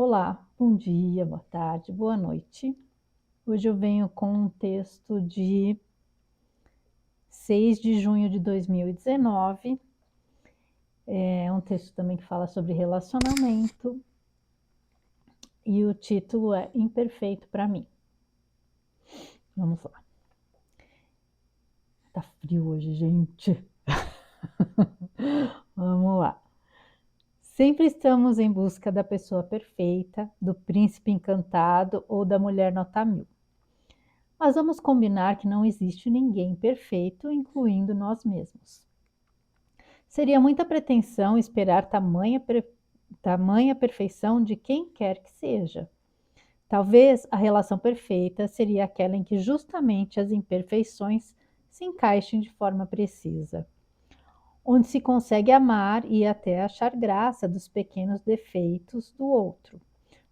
Olá, bom dia, boa tarde, boa noite. Hoje eu venho com um texto de 6 de junho de 2019. É um texto também que fala sobre relacionamento e o título é Imperfeito para mim. Vamos lá. Tá frio hoje, gente. Vamos lá. Sempre estamos em busca da pessoa perfeita, do príncipe encantado ou da mulher nota mil. Mas vamos combinar que não existe ninguém perfeito, incluindo nós mesmos. Seria muita pretensão esperar tamanha perfeição de quem quer que seja. Talvez a relação perfeita seria aquela em que justamente as imperfeições se encaixem de forma precisa, onde se consegue amar e até achar graça dos pequenos defeitos do outro.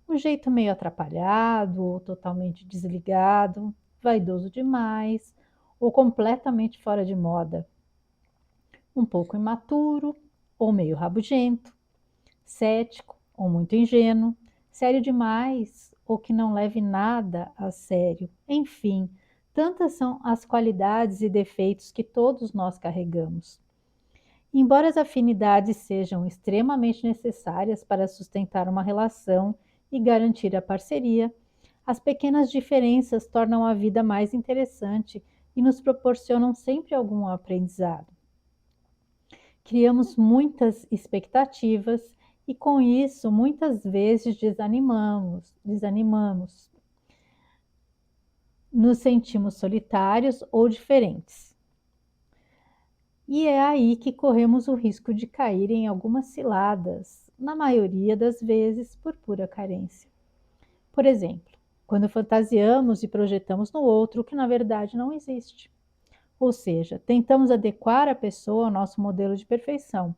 Um jeito meio atrapalhado ou totalmente desligado, vaidoso demais ou completamente fora de moda, um pouco imaturo ou meio rabugento, cético ou muito ingênuo, sério demais ou que não leve nada a sério. Enfim, tantas são as qualidades e defeitos que todos nós carregamos. Embora as afinidades sejam extremamente necessárias para sustentar uma relação e garantir a parceria, as pequenas diferenças tornam a vida mais interessante e nos proporcionam sempre algum aprendizado. Criamos muitas expectativas e com isso muitas vezes desanimamos, nos sentimos solitários ou diferentes. E é aí que corremos o risco de cair em algumas ciladas, na maioria das vezes por pura carência. Por exemplo, quando fantasiamos e projetamos no outro o que na verdade não existe. Ou seja, tentamos adequar a pessoa ao nosso modelo de perfeição,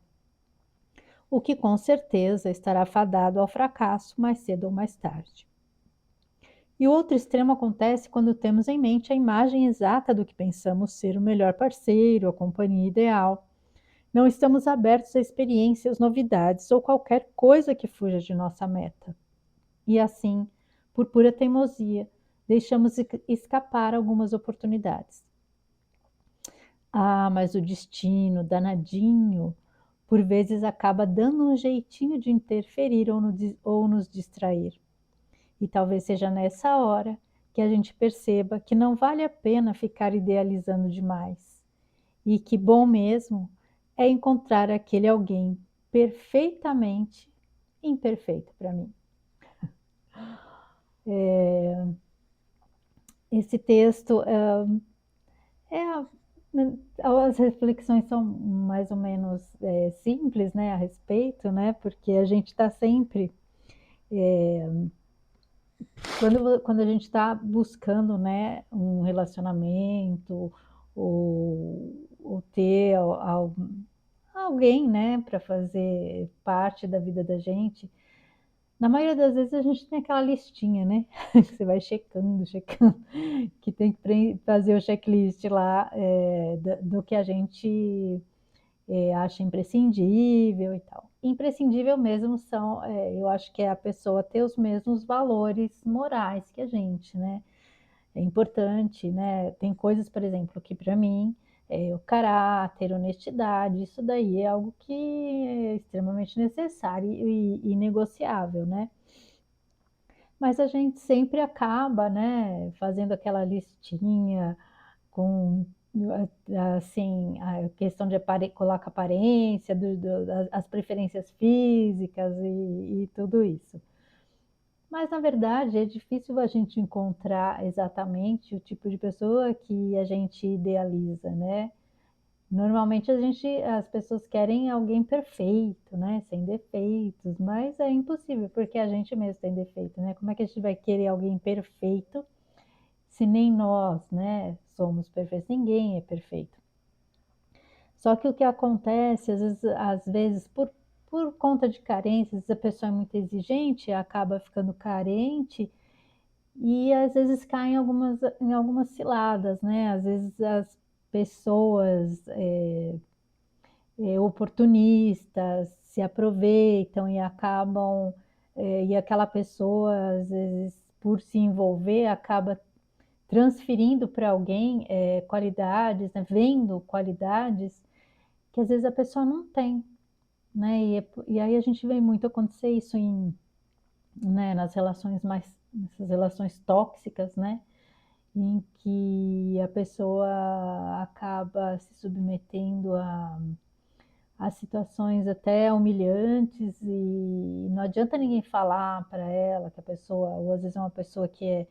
o que com certeza estará fadado ao fracasso mais cedo ou mais tarde. E o outro extremo acontece quando temos em mente a imagem exata do que pensamos ser o melhor parceiro, a companhia ideal. Não estamos abertos a experiências, novidades ou qualquer coisa que fuja de nossa meta. E assim, por pura teimosia, deixamos escapar algumas oportunidades. Ah, mas o destino, danadinho, por vezes acaba dando um jeitinho de interferir ou nos distrair. E talvez seja nessa hora que a gente perceba que não vale a pena ficar idealizando demais. E que bom mesmo é encontrar aquele alguém perfeitamente imperfeito para mim. Esse texto é as reflexões são mais ou menos simples, né, a respeito, né, porque a gente está sempre quando a gente está buscando, né, um relacionamento ou ter alguém, né, para fazer parte da vida da gente. Na maioria das vezes a gente tem aquela listinha, né, que você vai checando, checando, que tem que fazer o checklist lá do que a gente acha imprescindível e tal. Imprescindível mesmo são, eu acho que é a pessoa ter os mesmos valores morais que a gente, né? É importante, né? Tem coisas, por exemplo, que para mim, o caráter, honestidade, isso daí é algo que é extremamente necessário e negociável, né? Mas a gente sempre acaba, né, fazendo aquela listinha com assim, a questão de coloca aparência, as preferências físicas e tudo isso. Mas na verdade é difícil a gente encontrar exatamente o tipo de pessoa que a gente idealiza, né? Normalmente as pessoas querem alguém perfeito, né? Sem defeitos, mas é impossível, porque a gente mesmo tem defeito, né? Como é que a gente vai querer alguém perfeito se nem nós, né, somos perfeitos? Ninguém é perfeito. Só que o que acontece, às vezes por conta de carências, a pessoa é muito exigente, acaba ficando carente e às vezes cai em algumas ciladas, né? Às vezes as pessoas oportunistas se aproveitam e acabam e aquela pessoa, às vezes, por se envolver, acaba transferindo para alguém, qualidades, né, vendo qualidades que às vezes a pessoa não tem, né, e aí a gente vê muito acontecer isso né, nas relações nessas relações tóxicas, né, em que a pessoa acaba se submetendo a situações até humilhantes e não adianta ninguém falar para ela que a pessoa, ou às vezes é uma pessoa que é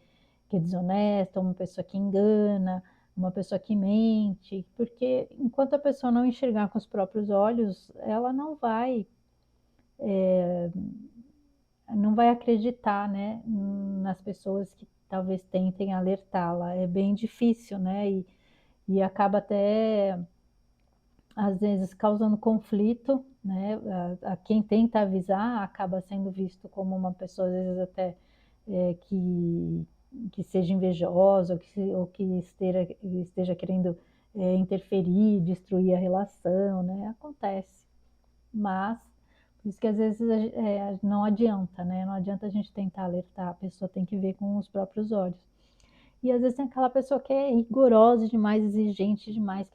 desonesta, uma pessoa que engana, uma pessoa que mente, porque enquanto a pessoa não enxergar com os próprios olhos, ela não vai acreditar, né, nas pessoas que talvez tentem alertá-la. É bem difícil, né, e acaba até às vezes causando conflito, né? A quem tenta avisar acaba sendo visto como uma pessoa, às vezes até que seja invejosa, ou que esteja querendo interferir, destruir a relação, né? Acontece, mas por isso que às vezes não adianta, né? Não adianta a gente tentar alertar, a pessoa tem que ver com os próprios olhos. E às vezes tem aquela pessoa que é rigorosa demais, exigente demais,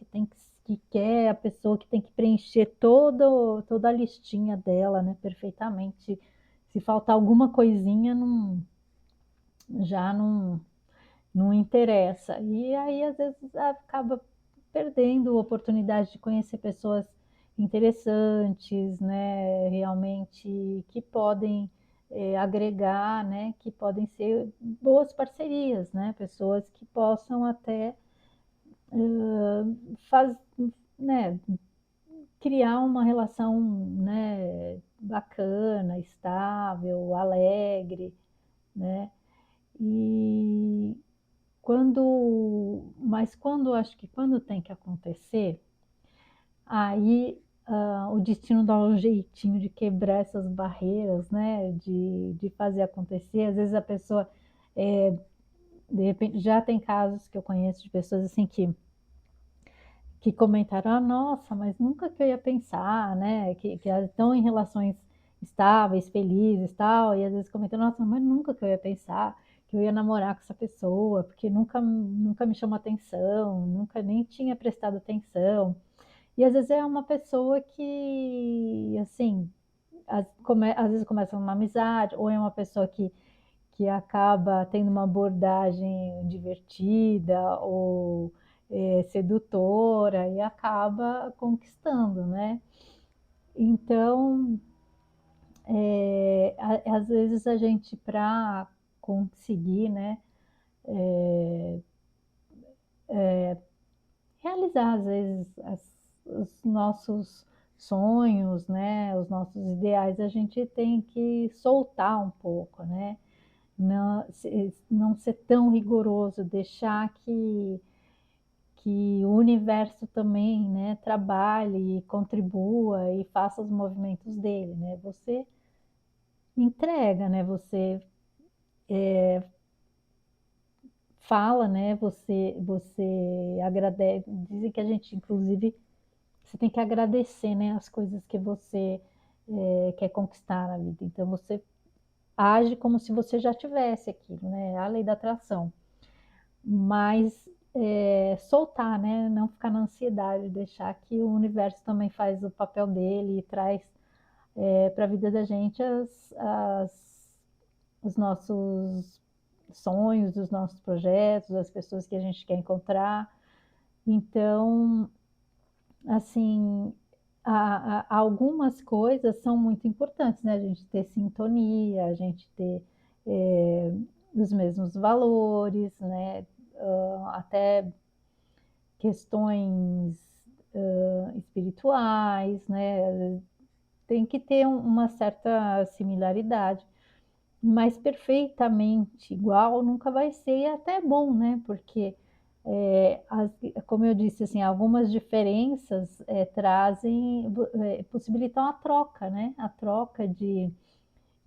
que quer a pessoa que tem que preencher toda a listinha dela, né, perfeitamente. Se faltar alguma coisinha, já não interessa. E aí, às vezes, acaba perdendo a oportunidade de conhecer pessoas interessantes, né, realmente que podem agregar, né, que podem ser boas parcerias, né, pessoas que possam até faz, né, criar uma relação, né, bacana, estável, alegre, né, e mas acho que quando tem que acontecer, aí o destino dá um jeitinho de quebrar essas barreiras, né? De fazer acontecer. Às vezes a pessoa, de repente, já tem casos que eu conheço de pessoas assim que comentaram, ah, nossa, mas nunca que eu ia pensar, né? Que estão em relações estáveis, felizes e tal, e às vezes comentam, nossa, mas nunca que eu ia pensar que eu ia namorar com essa pessoa, porque nunca me chamou atenção, nunca nem tinha prestado atenção. E às vezes é uma pessoa que, assim, às vezes começa uma amizade, ou é uma pessoa que acaba tendo uma abordagem divertida ou sedutora e acaba conquistando, né? Então, às vezes a gente, para conseguir, né, realizar às vezes os nossos sonhos, né, os nossos ideais, a gente tem que soltar um pouco, né? Não ser tão rigoroso, deixar que o universo também, né, trabalhe, contribua e faça os movimentos dele, né? Você entrega, né? Você fala, né? Você agradece. Dizem que a gente, inclusive, você tem que agradecer, né, as coisas que você quer conquistar na vida. Então você age como se você já tivesse aquilo, né? A lei da atração. Mas soltar, né? Não ficar na ansiedade, deixar que o universo também faz o papel dele e traz para a vida da gente os nossos sonhos, os nossos projetos, as pessoas que a gente quer encontrar. Então, assim, algumas coisas são muito importantes, né? A gente ter sintonia, a gente ter é, os mesmos valores, né? Até questões espirituais, né? Tem que ter uma certa similaridade, mas perfeitamente igual nunca vai ser, e até bom, né? Porque, como eu disse, assim, algumas diferenças possibilitam a troca, né? A troca de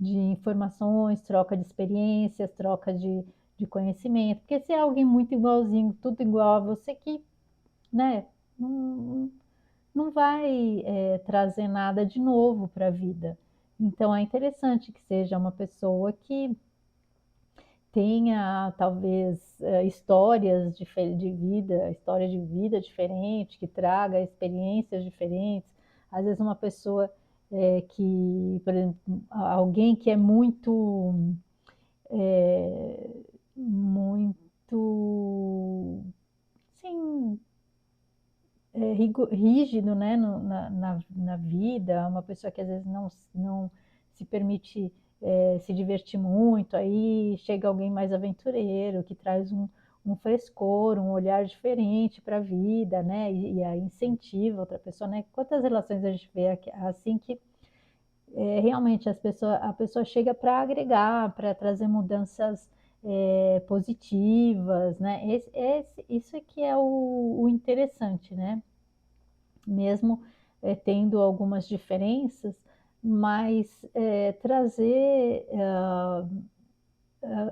informações, troca de experiências, troca de conhecimento. Porque se é alguém muito igualzinho, tudo igual a você, que, né? Não, não vai trazer nada de novo para a vida. Então é interessante que seja uma pessoa que tenha talvez, histórias história de vida diferente, que traga experiências diferentes. Às vezes uma pessoa, que, por exemplo, alguém que é muito, muito, sim, rígido, né, na vida, uma pessoa que às vezes não se permite, se divertir muito, aí chega alguém mais aventureiro, que traz um frescor, um olhar diferente para a vida, né, e aí incentiva outra pessoa, né? Quantas relações a gente vê assim que realmente a pessoa chega para agregar, para trazer mudanças positivas, né? Isso é que é o interessante, né? Mesmo tendo algumas diferenças, mas trazer,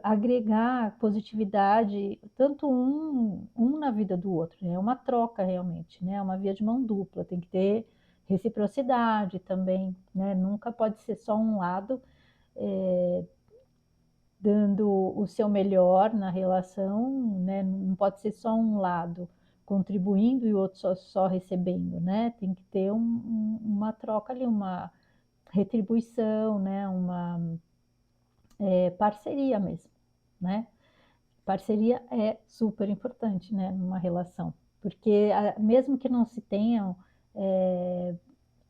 agregar positividade, tanto um na vida do outro, né? É uma troca realmente, né? É uma via de mão dupla, tem que ter reciprocidade também, né? Nunca pode ser só um lado dando o seu melhor na relação, né? Não pode ser só um lado contribuindo e o outro só recebendo, né? Tem que ter uma troca ali, uma retribuição, né? Uma parceria mesmo, né? Parceria é super importante, né? Numa relação, porque mesmo que não se tenham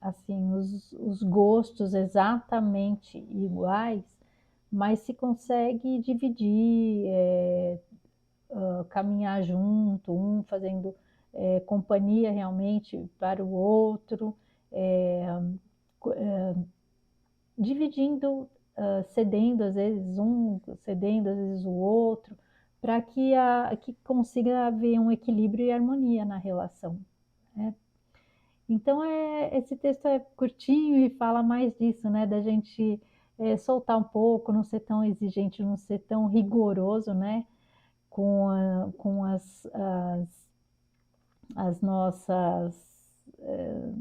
assim os gostos exatamente iguais, mas se consegue dividir, caminhar junto, um fazendo companhia realmente para o outro, é, dividindo, cedendo às vezes um, cedendo às vezes o outro, para que consiga haver um equilíbrio e harmonia na relação, né? Então esse texto é curtinho e fala mais disso, né? Da gente soltar um pouco, não ser tão exigente, não ser tão rigoroso, né? Com as nossas, eh,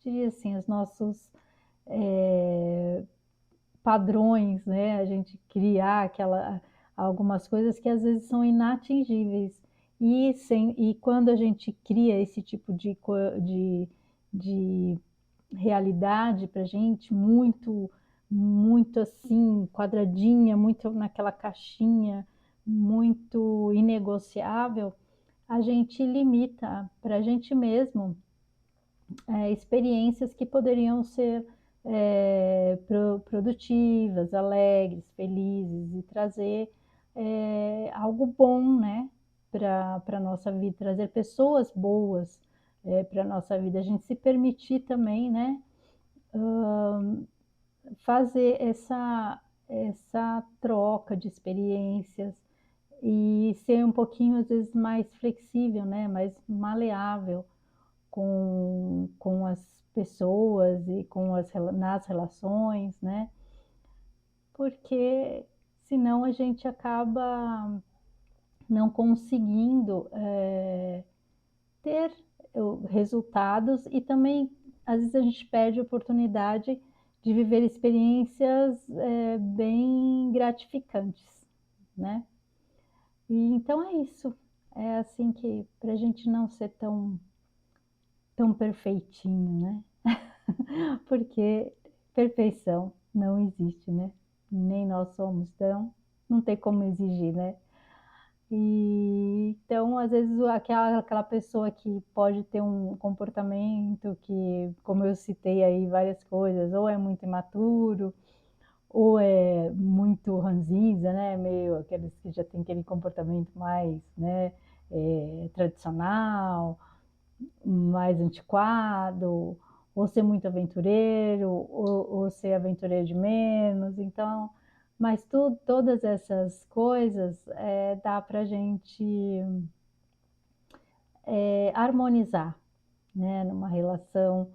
diria assim, os nossos padrões, né? A gente criar algumas coisas que às vezes são inatingíveis. E quando a gente cria esse tipo de realidade para a gente, muito assim, quadradinha, muito naquela caixinha, muito inegociável, a gente limita para a gente mesmo experiências que poderiam ser produtivas, alegres, felizes e trazer algo bom, né, para a nossa vida, trazer pessoas boas para a nossa vida, a gente se permitir também, né, fazer essa troca de experiências e ser um pouquinho, às vezes, mais flexível, né, mais maleável com as pessoas e nas relações, né? Porque senão a gente acaba não conseguindo ter resultados e também às vezes a gente perde a oportunidade de viver experiências bem gratificantes, né? E então é isso. É assim que para a gente não ser tão perfeitinho, né? Porque perfeição não existe, né? Nem nós somos, então não tem como exigir, né? E então, às vezes, aquela pessoa que pode ter um comportamento que, como eu citei aí várias coisas, ou é muito imaturo, ou é muito ranzinza, né? Meio aqueles que já tem aquele comportamento mais, né, tradicional, mais antiquado, ou ser muito aventureiro, ou ser aventureiro de menos. Então, mas todas essas coisas dá para a gente harmonizar, né, numa relação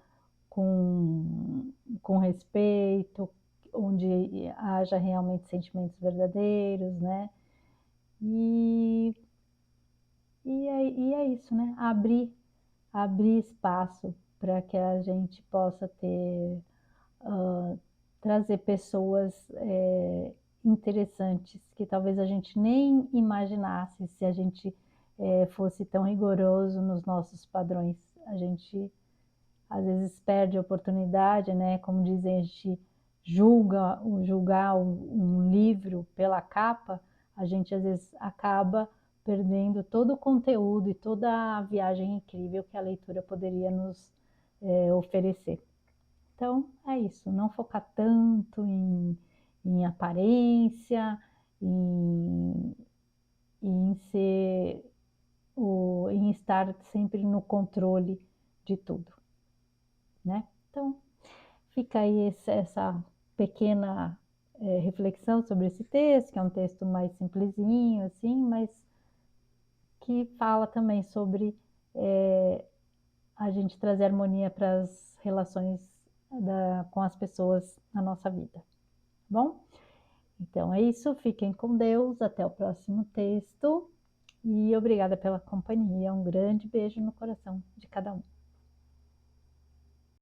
com respeito, onde haja realmente sentimentos verdadeiros, né? E, e é isso, né? Abrir espaço para que a gente possa ter trazer pessoas interessantes, que talvez a gente nem imaginasse se a gente fosse tão rigoroso nos nossos padrões. A gente às vezes perde a oportunidade, né? Como dizem, a gente julgar um livro pela capa, a gente às vezes acaba perdendo todo o conteúdo e toda a viagem incrível que a leitura poderia nos oferecer. Então, é isso, não focar tanto em aparência, em, em ser em estar sempre no controle de tudo, né? Então, fica aí essa pequena reflexão sobre esse texto, que é um texto mais simplesinho, assim, mas que fala também sobre a gente trazer harmonia para as relações com as pessoas na nossa vida, tá bom? Então é isso, fiquem com Deus, até o próximo texto e obrigada pela companhia. Um grande beijo no coração de cada um.